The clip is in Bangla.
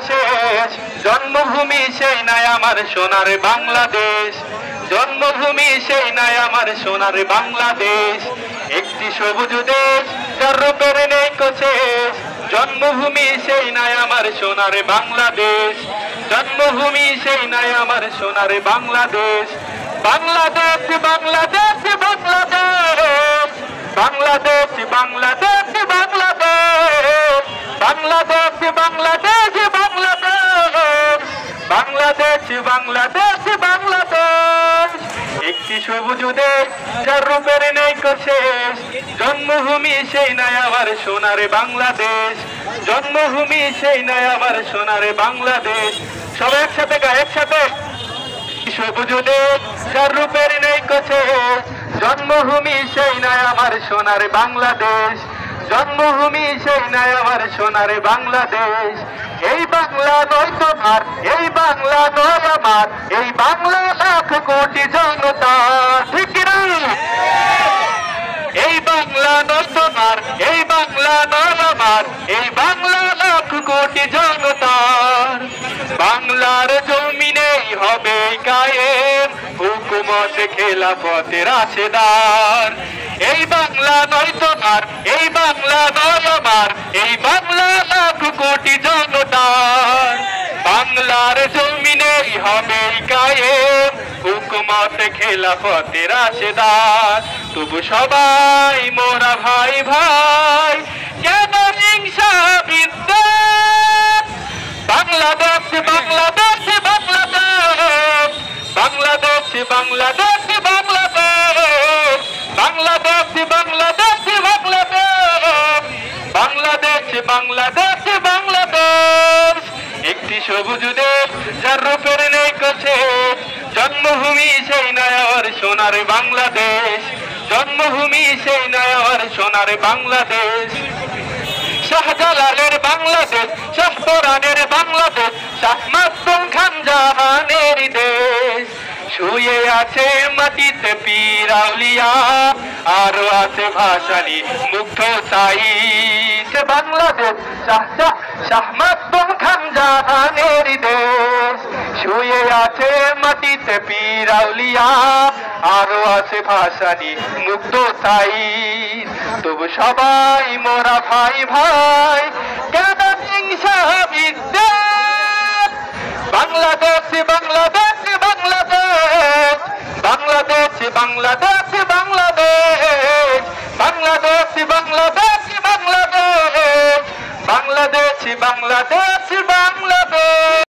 শেষ, জন্মভূমি সেই নাই আমার সোনার বাংলাদেশ, জন্মভূমি সেই নাই আমার সোনার বাংলাদেশ। একটি সবুজ দেশ যার রূপের নেই শেষ, জন্মভূমি সেই নাই আমার সোনার বাংলাদেশ, জন্মভূমি সেই নাই আমার সোনার বাংলাদেশ। বাংলাদেশ বাংলাদেশ বাংলাদেশ, বাংলাদেশ বাংলাদেশ বাংলাদেশ, বাংলাদেশ বাংলাদেশ বাংলাদেশ, বাংলাদেশ বাংলাদেশ বাংলাদেশ। একটি সবুজ দেশ যার রূপের নেই শেষ, জন্মভূমি সেই নাই আমার সোনার বাংলাদেশ, জন্মভূমি সেই নাই আমার সোনার বাংলাদেশ। সবাই একসাথে গায়ে একসাথে। সবুজ দেশ যার রূপের নেই শেষ, জন্মভূমি সেই নাই আমার সোনার বাংলাদেশ, জন্মভূমি সেই নাই আমার সোনার বাংলাদেশ। এই বাংলা নয় তোমার, এই বাংলা নয় আমার, এই বাংলা লাখ কোটি জনতা, ঠিক না? এই বাংলা নয় তোমার, এই বাংলা নয় আমার, এই বাংলা লাখ কোটি জনতার। বাংলার জমিনেই হবে কায়েম হুকুমত খেলাফতের রাশেদার। এই বাংলা নয় তোমার, এই বাংলা নয় আমার, এই বাংলা লাখ কোটি জনতার। বাংলার জমিনেই হবে কায়েম হুকুমত খেলাফতের রাশেদার। তবু সবাই মোরা ভাই ভাই, কেন হিংসা বিদ্বেষ? বাংলাদেশ বাংলাদেশ বাংলাদেশ, বাংলাদেশ বাংলাদেশ বাংলাদেশ, বাংলাদেশ বাংলাদেশ বাংলাদেশ, বাংলাদেশ বাংলাদেশ বাংলাদেশ। একটি সবুজ দেশ যার রূপের নেই শেষ, জন্মভূমি সেই নাই আমার সোনার বাংলাদেশ, জন্মভূমি সেই নাই আমার সোনার বাংলাদেশ। শাহজালালের বাংলাদেশ, শাহপরানের বাংলাদেশ, শাহ মাসুম খান জাহানের দেশ। শুয়ে আছে মাটিতে পীর আউলিয়া, আরো আছে ভাসানী মুগ্ধ সাইদ। বাংলাদেশ শাহ মাসুম খান জাহানের দেশ। শুয়ে আছে মাটিতে পীর আউলিয়া, আরো আছে ভাসানী মুগ্ধ সাইদ। তবু সবাই মোরা ভাই ভাই, কেন হিংসা বিদ্বেষ? বাংলাদেশ বাংলাদেশ বাংলাদেশ, বাংলাদেশ বাংলাদেশ বাংলাদেশ, বাংলাদেশ বাংলাদেশ বাংলাদেশ, বাংলাদেশ বাংলাদেশ।